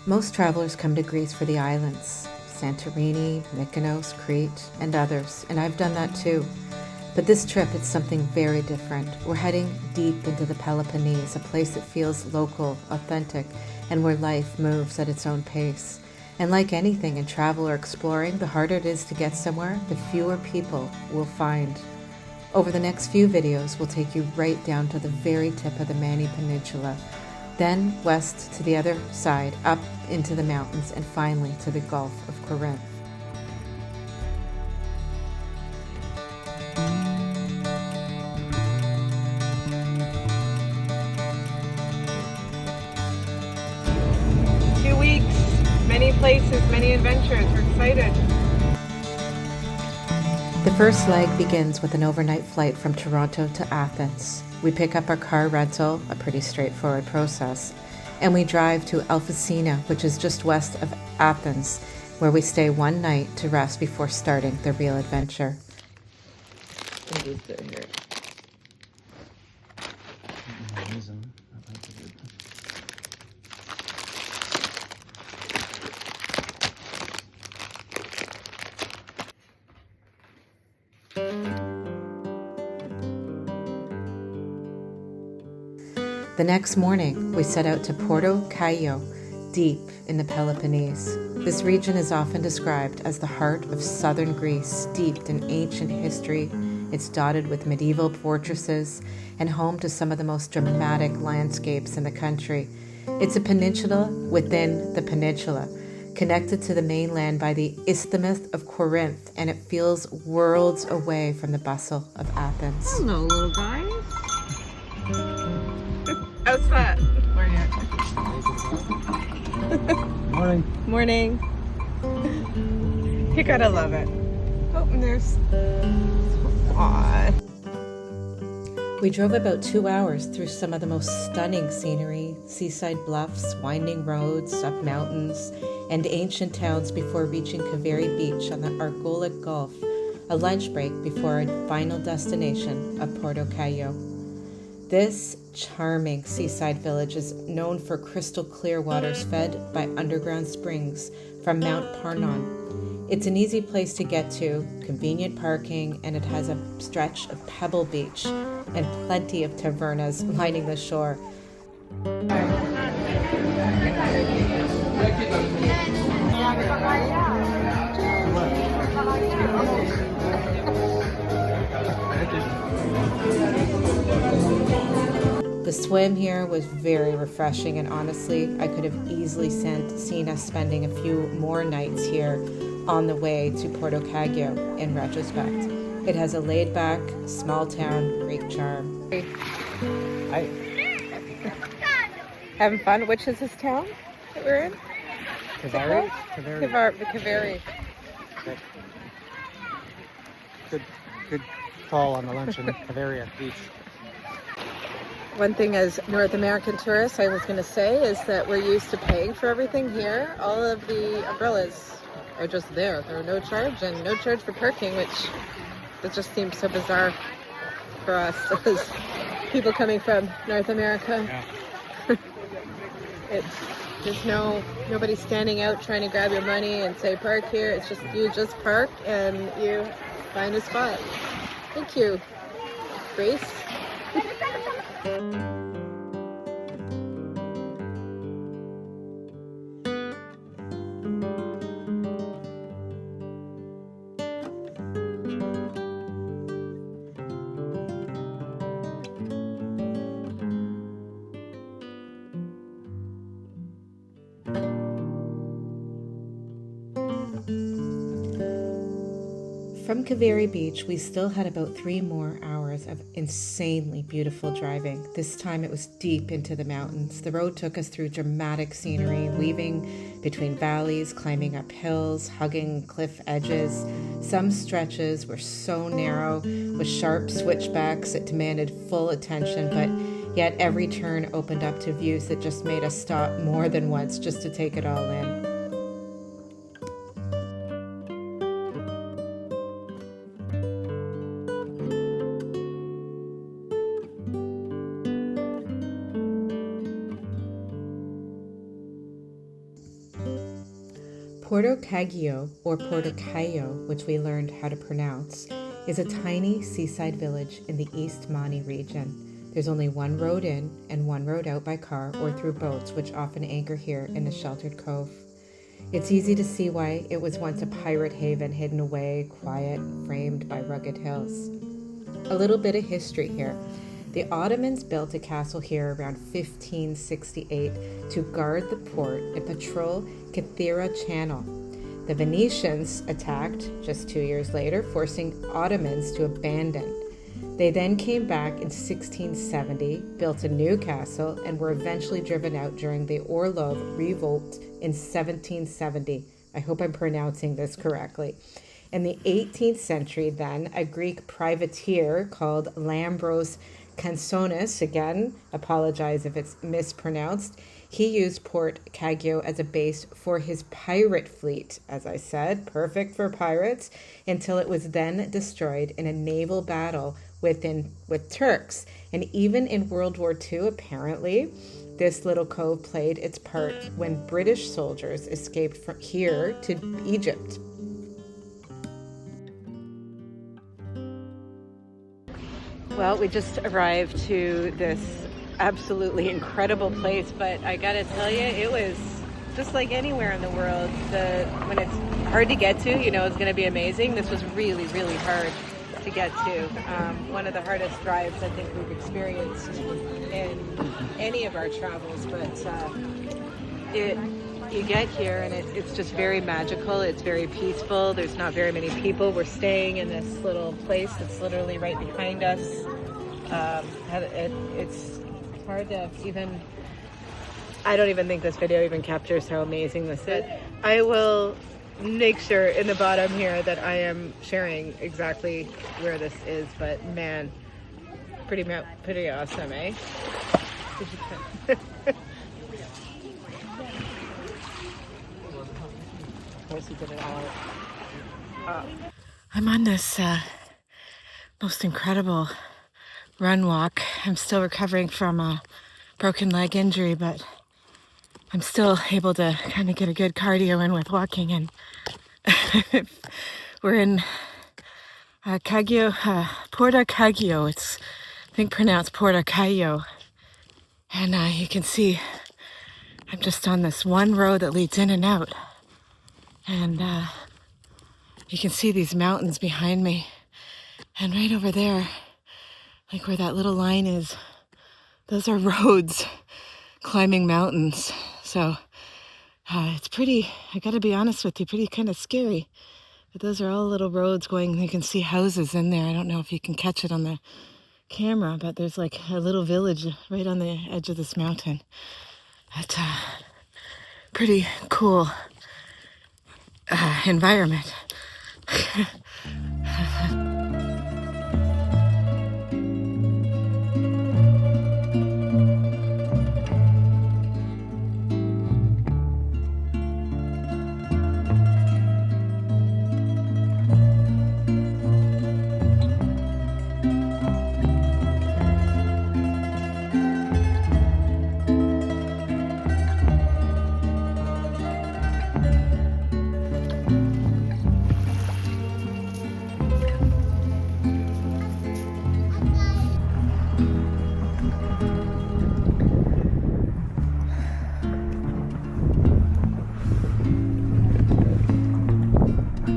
Most travelers come to Greece for the islands, Santorini, Mykonos, Crete, and others, and I've done that too. But this trip, it's something very different. We're heading deep into the Peloponnese, a place that feels local, authentic, and where life moves at its own pace. And like anything in travel or exploring, the harder it is to get somewhere, the fewer people we'll find. Over the next few videos, we'll take you right down to the very tip of the Mani Peninsula, then west to the other side, up into the mountains, and finally to the Gulf of Corinth. Many places, many adventures. We're excited. The first leg begins with an overnight flight from Toronto to Athens. We pick up our car rental, a pretty straightforward process, and we drive to Elefsina, which is just west of Athens, where we stay one night to rest before starting the real adventure. The next morning, we set out to Porto Kagio, deep in the Peloponnese. This region is often described as the heart of southern Greece, steeped in ancient history. It's dotted with medieval fortresses and home to some of the most dramatic landscapes in the country. It's a peninsula within the peninsula, connected to the mainland by the Isthmus of Corinth, and it feels worlds away from the bustle of Athens. Hello, little guys. How's that? Where are you? Morning. Morning. You gotta love it. Oh, and there's... Aww. We drove about 2 hours through some of the most stunning scenery, seaside bluffs, winding roads, up mountains, and ancient towns before reaching Kiveri Beach on the Argolic Gulf, a lunch break before our final destination of Porto Kagio. This charming seaside village is known for crystal clear waters fed by underground springs from Mount Parnon. It's an easy place to get to, convenient parking, and it has a stretch of pebble beach and plenty of tavernas lining the shore. The swim here was very refreshing, and honestly, I could have easily seen us spending a few more nights here on the way to Porto Kagio in retrospect. It has a laid-back, small-town Greek charm. Hi. Having fun? Which is this town that we're in? Kiveri? Kiveri. Good call on the lunch in Kiveri Beach. One thing as North American tourists I was going to say is that we're used to paying for everything here. All of the umbrellas are just there. There are no charge and no charge for parking, which it just seems so bizarre for us as people coming from North America. Yeah. There's nobody standing out trying to grab your money and say park here. It's just you just park and you find a spot. Thank you, Grace. From Kiveri Beach, we still had about 3 more hours of insanely beautiful driving. This time it was deep into the mountains. The road took us through dramatic scenery, weaving between valleys, climbing up hills, hugging cliff edges. Some stretches were so narrow, with sharp switchbacks that demanded full attention, but yet every turn opened up to views that just made us stop more than once just to take it all in. Porto Kagio, or Porto Kagio, which we learned how to pronounce, is a tiny seaside village in the East Mani region. There's only one road in and one road out by car or through boats, which often anchor here in a sheltered cove. It's easy to see why it was once a pirate haven, hidden away, quiet, framed by rugged hills. A little bit of history here. The Ottomans built a castle here around 1568 to guard the port and patrol Kiveri Channel. The Venetians attacked just 2 years later, forcing Ottomans to abandon. They then came back in 1670, built a new castle, and were eventually driven out during the Orlov Revolt in 1770. I hope I'm pronouncing this correctly. In the 18th century, then, a Greek privateer called Lambros Cansonis, again, apologize if it's mispronounced, he used Port Kagio as a base for his pirate fleet, as I said, perfect for pirates, until it was then destroyed in a naval battle with Turks. And even in World War II, apparently, this little cove played its part when British soldiers escaped from here to Egypt. Well, we just arrived to this absolutely incredible place, but I gotta tell you, it was just like anywhere in the world. When it's hard to get to, you know, it's gonna be amazing. This was really, really hard to get to. One of the hardest drives I think we've experienced in any of our travels, but you get here and it's just very magical. It's very peaceful. There's not very many people. We're staying in this little place that's literally right behind us. It's hard to even, I don't even think this video even captures how amazing this is. I will make sure in the bottom here that I am sharing exactly where this is, but man, pretty awesome, eh? Of course we did it all. I'm on this most incredible run walk. I'm still recovering from a broken leg injury, but I'm still able to kind of get a good cardio in with walking. And we're in Kagio, Porto Kagio. It's, I think, pronounced Porto Kagio. And you can see I'm just on this one road that leads in and out. And you can see these mountains behind me. And right over there, like where that little line is, those are roads climbing mountains. So it's pretty, I gotta be honest with you, pretty kind of scary. But those are all little roads going, you can see houses in there. I don't know if you can catch it on the camera, but there's like a little village right on the edge of this mountain. It's a pretty cool environment.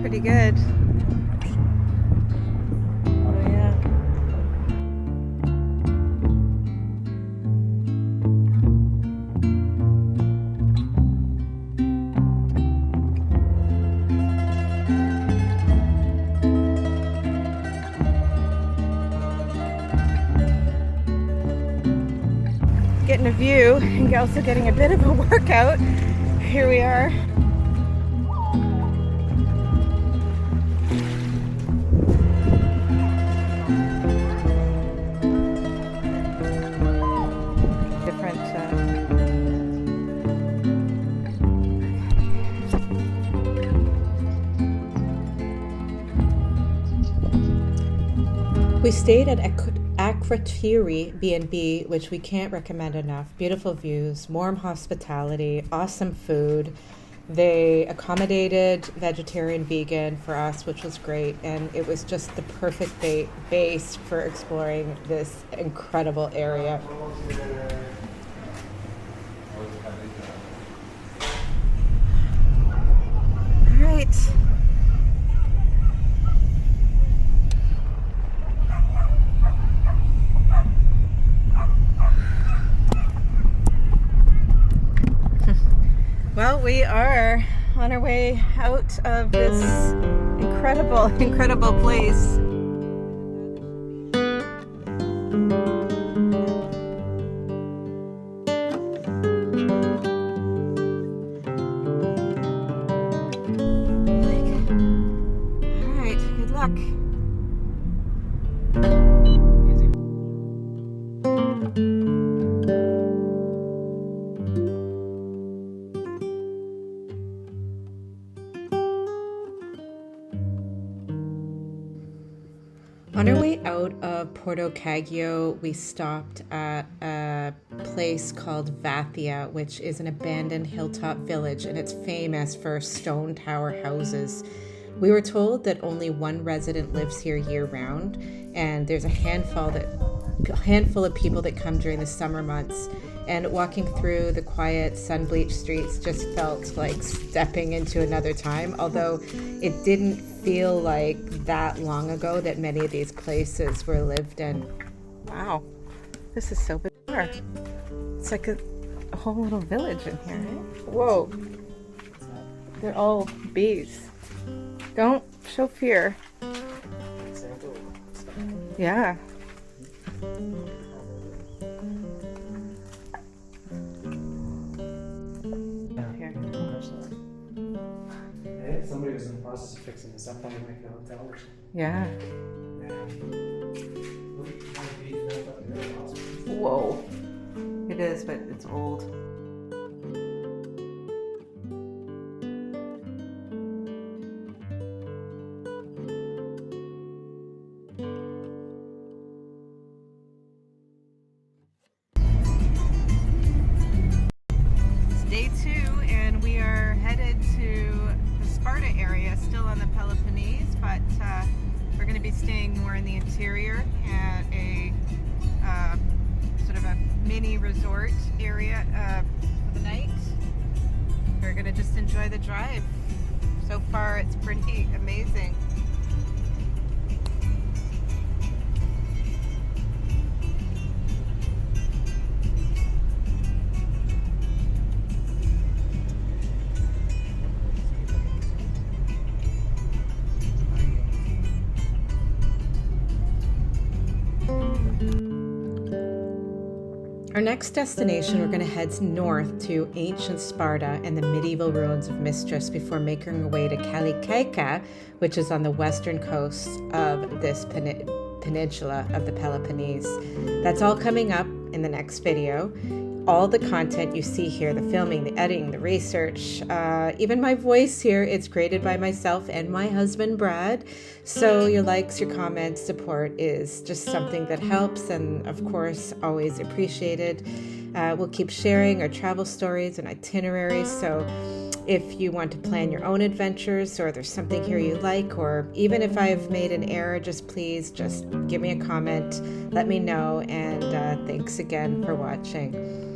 Pretty good. Oh yeah. Getting a view and also getting a bit of a workout. Here we are. We stayed at Kiveri B&B, which we can't recommend enough. Beautiful views, warm hospitality, awesome food. They accommodated vegetarian, vegan for us, which was great, and it was just the perfect base for exploring this incredible area. All right. Well, we are on our way out of this incredible place. All right, good luck. On our way out of Porto Kagio, we stopped at a place called Vathia, which is an abandoned hilltop village, and it's famous for stone tower houses. We were told that only one resident lives here year-round, and there's a handful of people that come during the summer months. And walking through the quiet, sun-bleached streets just felt like stepping into another time, although it didn't feel like that long ago that many of these places were lived in. Wow, this is so bizarre. It's like a whole little village in here, right? Whoa, they're all bees. Don't show fear. Yeah. Somebody was in the process of fixing this up, probably make a hotel or something. Yeah. Whoa. It is, but it's old. It's day 2, and we are headed to the Sparta area, still on the Peloponnese, but we're going to be staying more in the interior at a sort of a mini resort area for the night. We're going to just enjoy the drive. So far, it's pretty amazing. Our next destination, we're going to head north to ancient Sparta and the medieval ruins of Mistress before making our way to Kalikaika, which is on the western coast of this peninsula of the Peloponnese. That's all coming up in the next video. All the content you see here, the filming, the editing, the research, even my voice here, it's created by myself and my husband, Brad. So your likes, your comments, support is just something that helps, and of course, always appreciated. We'll keep sharing our travel stories and itineraries. So if you want to plan your own adventures, or there's something here you like, or even if I've made an error, please give me a comment, let me know, and thanks again for watching.